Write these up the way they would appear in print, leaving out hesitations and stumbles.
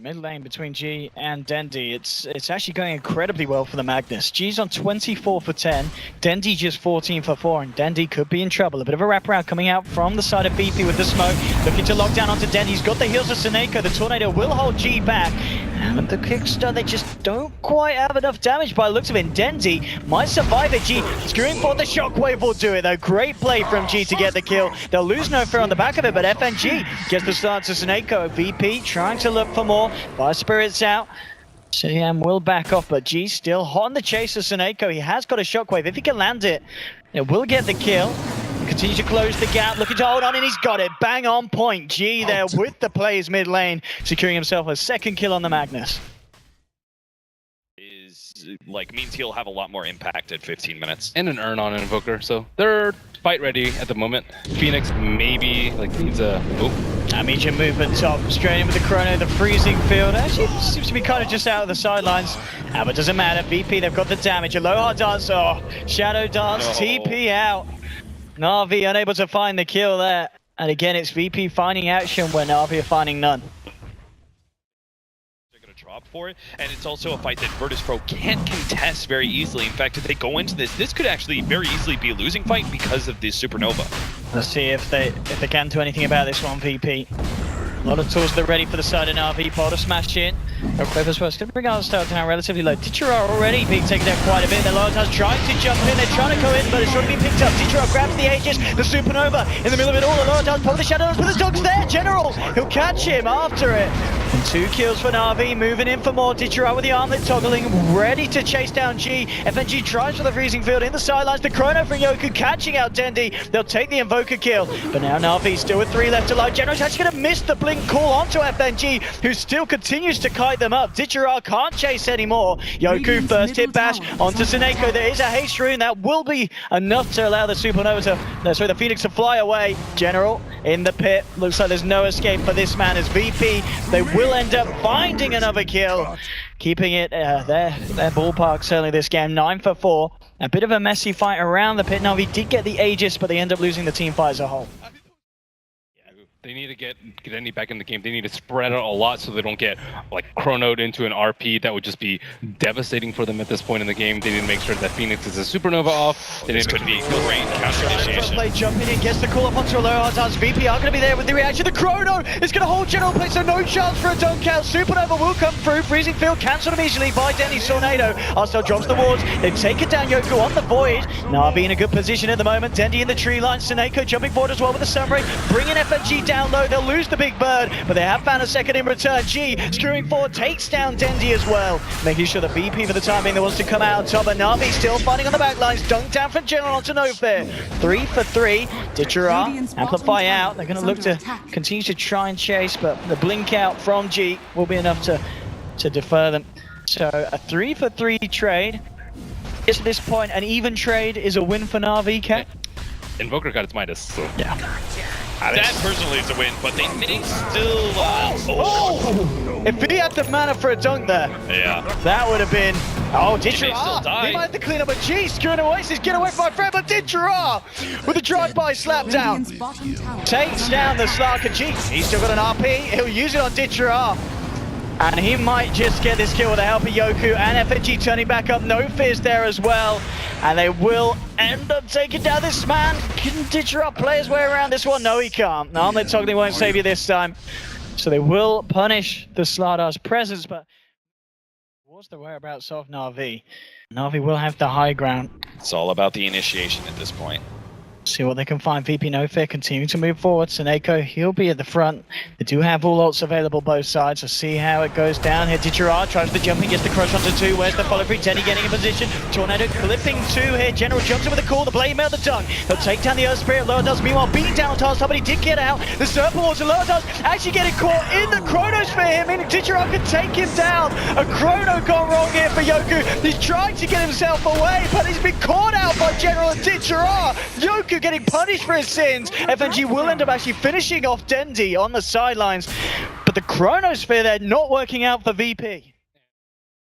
Mid lane between G and Dendi, it's actually going incredibly well for the Magnus. G's on 24 for 10, Dendi just 14 for 4, and Dendi could be in trouble. A bit of a wraparound coming out from the side of VP with the smoke, looking to lock down onto Dendi. He's got the heals of Seneko, the Tornado will hold G back, and the kickstart, they just don't quite have enough damage by the looks of it. Dendi might survive it. G screwing for the shockwave will do it though. Great play from G to get the kill. They'll lose no fear on the back of it, but FNG gets the start to Seneko. VP trying to look for more. Fire Spirit's out. CM will back off, but G still hot on the chase of Seneko. He has got a shockwave. If he can land it, it will get the kill. Continue to close the gap, looking to hold on, and he's got it. Bang on point. G there with the plays mid lane, securing himself a second kill on the Magnus. Means he'll have a lot more impact at 15 minutes. And an Urn on an Invoker, so they're fight ready at the moment. Phoenix maybe needs a Immediate movement top, straight in with the chrono, the freezing field. Actually seems to be kind of just out of the sidelines. But doesn't matter. VP, they've got the damage. Aloha dance, Shadow dance, no. TP out. NaVi unable to find the kill there. And again, it's VP finding action where NaVi are finding none. Drop for it, and it's also a fight that Virtus Pro can't contest very easily. In fact, if they go into this could actually very easily be a losing fight because of this Supernova. Let's see if they can do anything about this one, VP. A lot of tools that are ready for the side of NaVi. Potter smash in. Clever's going to bring our start down relatively low. Dichira already being taken down quite a bit. The Lolatar's trying to jump in. They're trying to go in, but it's already been picked up. Dichira grabs the Aegis. The Supernova in the middle of it all. The Lolatar's pulling the Shadows, but the dog's there. General, he'll catch him after it. And 2 kills for NaVi, moving in for more. Dichira with the armlet toggling, ready to chase down G. FNG tries for the freezing field in the sidelines. The chrono from Yoku catching out Dendi. They'll take the Invoker kill. But now NaVi still with 3 left alive. General's actually going to miss the blink call onto FNG, who still continues to kite them up. Dichira can't chase anymore. Yoku first hit bash onto Seneko. There is a haste rune that will be enough to allow the Supernova the Phoenix to fly away. General in the pit. Looks like there's no escape for this man as VP. They will end up finding another kill, keeping it their ballpark certainly this game. 9 for 4. A bit of a messy fight around the pit. NaVi did get the Aegis, but they end up losing the team fight as a whole. They need to get Dendi back in the game. They need to spread out a lot so they don't get chronoed into an RP. That would just be devastating for them at this point in the game. They need to make sure that Phoenix is a Supernova off. This could be great counter initiation. Play jumping in, gets the call up onto Aloha dance. VP are going to be there with the reaction. The chrono is going to hold General play, so no chance for a dunk out. Supernova will come through. Freezing field cancelled immediately by Dendi's Tornado. Arcel drops the wards. They've taken down Yoku on the void. NaVi in a good position at the moment. Dendi in the tree line. Seneko jumping forward as well with the Sunray. Bringing FNG down low. They'll lose the big bird, but they have found a second in return. G screwing forward, takes down Dendi as well, making sure the VP for the time being that wants to come out on top. And NaVi still fighting on the back lines. Dunk down from General onto no fair. 3 for 3. Dichira amplify out. They're going to look to continue to try and chase, but the blink out from G will be enough to defer them. So a 3 for 3 trade. At this point, an even trade is a win for NaVi. Cat. Invoker got its Midas, so yeah. That personally is a win, but they may still... If he had the mana for a dunk there, that would have been... Dichira! He might have to clean up a G, screwing Oasis, get away from my friend, but Dichira with a drive-by slap down. Takes down the Slarker G. He's still got an RP, he'll use it on Dichira. And he might just get this kill with the help of Yoku and FNG turning back up. No fears there as well. And they will end up taking down this man. Can Dichira play his way around this one? No, he can't. No, Armlet Toggling won't save you this time. So they will punish the Sladar's presence, but what's the whereabouts of NaVi? NaVi will have the high ground. It's all about the initiation at this point. See what they can find. VP no fear continuing to move forward. Seneko, he'll be at the front. They do have all ults available both sides, so see how it goes down here. Dichira tries the jumping, gets the crush onto 2. Where's the follow through? Dendi getting in position. Tornado clipping 2 here. General jumps in with a call. The blade mail the dunk. They'll take down the Earth Spirit. Lower does meanwhile beating down on Task, but he did get out. The Serpent Wars and Lower does actually getting caught in the Chronosphere here, meaning Dichira can take him down. A Chrono gone wrong here for Yoku. He's trying to get himself away, but he's been caught out by General and Dichira. Yoku getting punished for his sins. FNG will end up actually finishing off Dendi on the sidelines, but the Chronosphere there not working out for VP.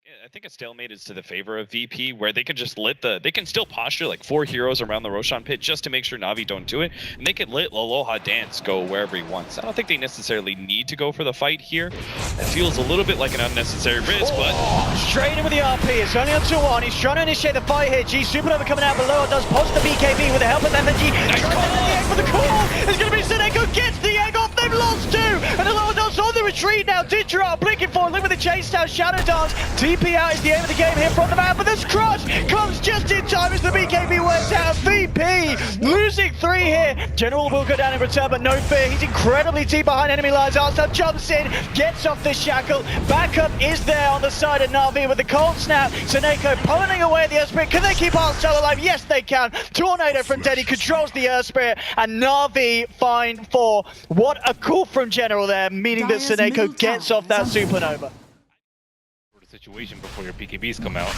Yeah, I think a stalemate is to the favor of VP, where they can just they can still posture like 4 heroes around the Roshan pit just to make sure Na'Vi don't do it, and they can let Aloha Dance go wherever he wants. I don't think they necessarily need to go for the fight here. It feels a little bit like an unnecessary risk, but... Straight in with the RP, it's only on 2-1, he's trying to initiate the fight here. G Supernova coming out below, does post the BKB with the help of FNG. Nice call! The egg for the call! It's going to be Seneko, gets the egg off, they've lost 2! And Aloha does on the retreat now, Ditcher blinking forward, look with the chase down, Shadow Dance. TP out is the aim of the game here from the map, but this crush comes just in time as the BKB went out. VP losing 3 here. General will go down in return, but no fear. He's incredibly deep behind enemy lines. Also jumps in, gets off the shackle. Backup is there on the side of Na'Vi with the cold snap. Seneko pulling away the Earth Spirit. Can they keep Arcel alive? Yes, they can. Tornado from Denny controls the Earth Spirit, and Na'Vi find 4. What a call from General there, meaning that Seneko gets off that Supernova. Situation before your PKBs come out.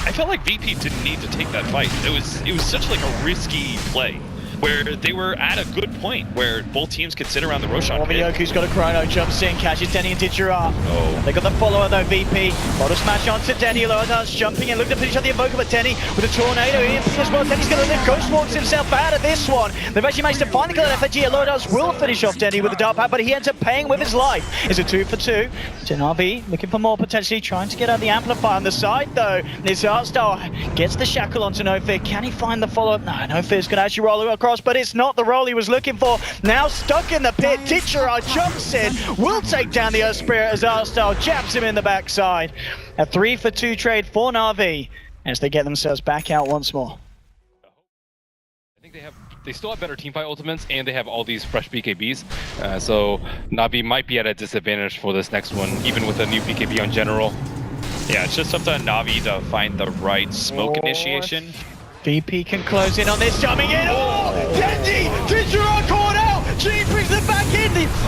I felt like VP didn't need to take that fight. It was such like a risky play, where they were at a good point where both teams could sit around the Roshan pit. Yoku's got a chrono, jumps in, catches Denny and Ditchera. Oh. They got the follower though, VP. Bottle smash onto Denny, Loadar's jumping in, look to finish on the Invoker, but Denny with a tornado, EMP as well. Denny's going to live, Ghost walks himself out of this one. They've actually managed to find the kill at FNG, Loadar's will finish off Denny with the dart pad, but he ends up paying with his life. It's a 2 for 2. NaVi looking for more potentially, trying to get out the amplifier on the side though. This Artstar gets the shackle onto No Fear. Can he find the follow-up? No, No Fear's going to actually roll across, but it's not the roll he was looking for. Now stuck in the pit, Ditchera jumps in, will take down the Earth Spirit as Artstar jabs him in the backside. A 3 for 2 trade for Na'Vi as they get themselves back out once more. I think they still have better teamfight ultimates, and they have all these fresh BKBs. So Na'Vi might be at a disadvantage for this next one, even with a new BKB on General. Yeah, it's just up to Na'Vi to find the right smoke initiation. VP can close in on this, jumping in. Oh, Dendy! Ditchera caught out! G brings it back in.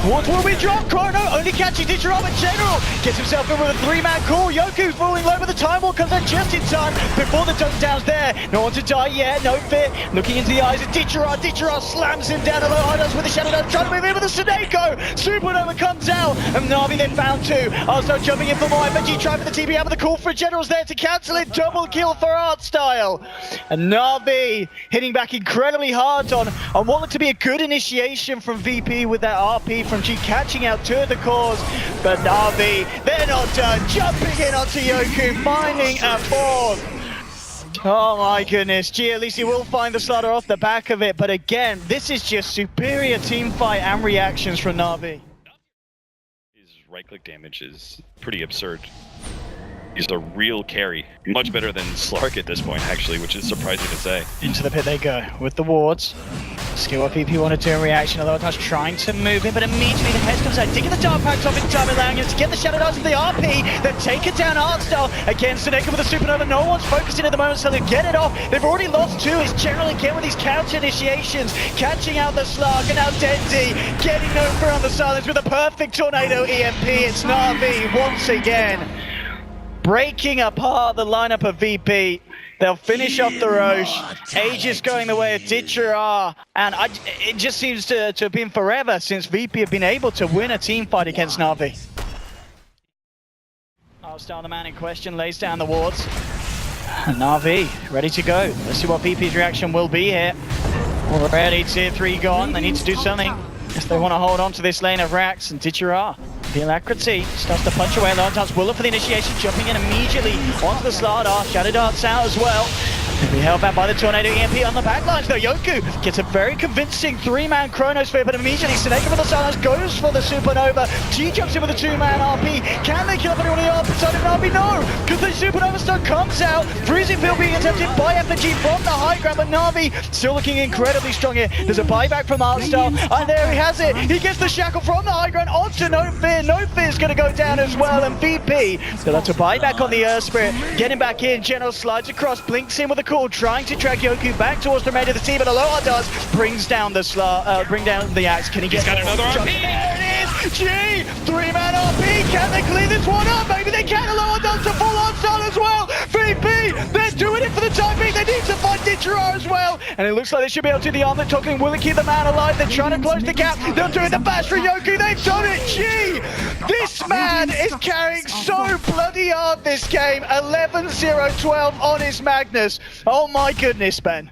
What will be dropped? Chrono only catching Ditchera, but General gets himself in with a 3-man call. Yoku's falling low, but the time wall comes out just in time before the down's there. No one to die yet, no fear. Looking into the eyes of Ditchera. Ditchera slams him down. Aloha with the Shadow Dance, trying to move in with the Seneko. Supernova comes out, and Na'Vi they found 2. Also jumping in for more. FNG trying for the TP out, but the call for General's there to cancel it. Double kill for Artstyle. And Na'Vi hitting back incredibly hard on what looked to be a good initiation from VP with that RP from G catching out 2 of the cores. But Na'Vi, they're not done. Jumping in onto Yoku, finding a 4th. Oh my goodness, G at least he will find the slaughter off the back of it. But again, this is just superior team fight and reactions from Na'Vi. His right-click damage is pretty absurd. He's a real carry. Much better than Slark at this point, actually, which is surprising to say. Into the pit they go with the wards. Skill what VP want to do in reaction, although it's trying to move in, but immediately the Pest comes out, digging the Dark Packs off in time, allowing him to get the Shadow Dance with the RP, then take it down Artstyle. Again, Seneko with the Supernova, no one's focusing at the moment, so they get it off. They've already lost 2, it's General again with these counter initiations, catching out the Slark, and now Dendy getting over on the silence with a perfect Tornado EMP. It's Na'Vi once again, breaking apart the lineup of VP. They'll finish off the Roche. Aegis going the way of Ditchera. And it just seems to have been forever since VP have been able to win a team fight against Na'Vi. Artstyle, the man in question, lays down the wards. Na'Vi ready to go. Let's see what VP's reaction will be here. Already tier 3 gone. They need to do something if they want to hold on to this lane of Rax and Ditchera. The alacrity starts to punch away. Lantans will look for the initiation, jumping in immediately onto the Slardar. Shadow Darts out as well. He'll be held back by the Tornado EMP on the backlines though. Yoku gets a very convincing 3-man Chronosphere, but immediately Seneko for the silence goes for the Supernova. G jumps in with a 2-man RP. Can they kill up anyone on the opposite side of Na'Vi? No, because the Supernova stun comes out. Freezing Field being attempted by FNG from the high ground, but Na'Vi still looking incredibly strong here. There's a buyback from Artstyle, and there he has it. He gets the shackle from the high ground onto No Fear. No Fear's going to go down as well, and VP still have to buy back on the Earth Spirit. Getting back in, General slides across, blinks in with a call, trying to drag Yoku back towards the remainder of the team, but Aloha does, brings down the axe. Can he get... He's got another RP! There it is! G! 3-man RP! Can they clear this one up? Maybe they can! Aloha does a full-on stun as well! VP! They're doing it for the time being! They need to find Ditchera as well! And it looks like they should be able to do the armlet toggling. Will it keep the man alive? They're trying to close the gap. They're doing the bash for Yoku. They've done it! G! This man Man is carrying so bloody hard this game. 11-0-12 on his Magnus. Oh my goodness, Ben.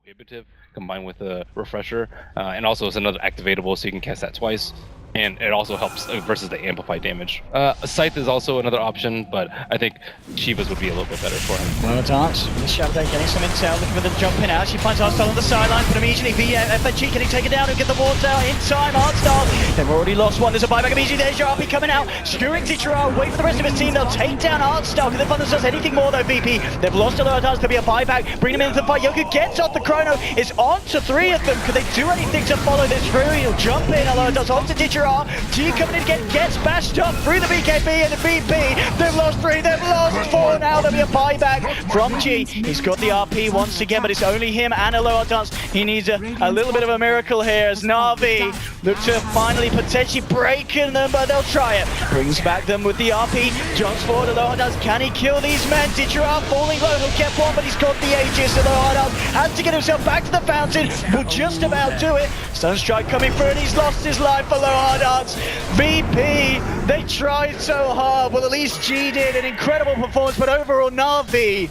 Prohibitive combined with a refresher, and also it's another activatable, so you can cast that twice. And it also helps versus the amplified damage. Scythe is also another option, but I think Shiva's would be a little bit better for him. Well, Dance, the Shadow getting some intel, looking for them jumping out. She finds Artstar on the sideline, but immediately FNG getting taken down and get the wards out in time. Artstar, they've already lost one. There's a buyback immediately. There's RP coming out, skewing Teacher wait for the rest of his team. They'll take down Artstar. Can they find themselves anything more though, VP? They've lost a lot of times. There'll be a buyback. Bring them into the fight. Yoku gets off the chrono. It's on to 3 of them. Can they do anything to follow this through? He'll jump in. Aloha's on to Teacher. G coming in again, gets bashed up through the BKB and the VP. They've lost 3, they've lost 4 now. There'll be a buyback from G. He's got the RP once again, but it's only him and Aloha Dance. He needs a little bit of a miracle here as NaVi look to finally potentially break in them, but they'll try it. Brings back them with the RP. Jumps forward, Aloha Dance. Can he kill these men? Teacher falling low, he'll get one, but he's got the Aegis. Aloha Dance has to get himself back to the fountain. Will just about do it. Sunstrike coming through and he's lost his life. Aloha Dance. VP, they tried so hard. Well, at least G did an incredible performance, but overall NaVi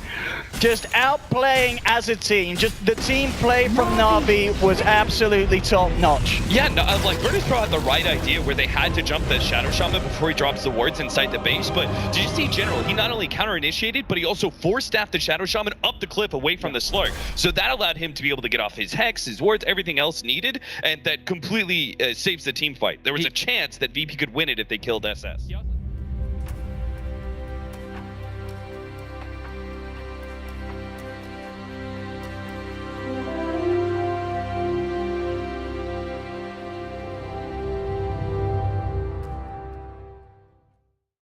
just outplaying as a team. Just the team play from NaVi was absolutely top notch. Yeah, no, like Virtus Pro had the right idea where they had to jump the Shadow Shaman before he drops the wards inside the base, but did you see General? He not only counter-initiated, but he also force-staffed the Shadow Shaman up the cliff away from the Slurk. So that allowed him to be able to get off his Hex, his wards, everything else needed, and that completely saves the team fight. There was a chance that VP could win it if they killed SS.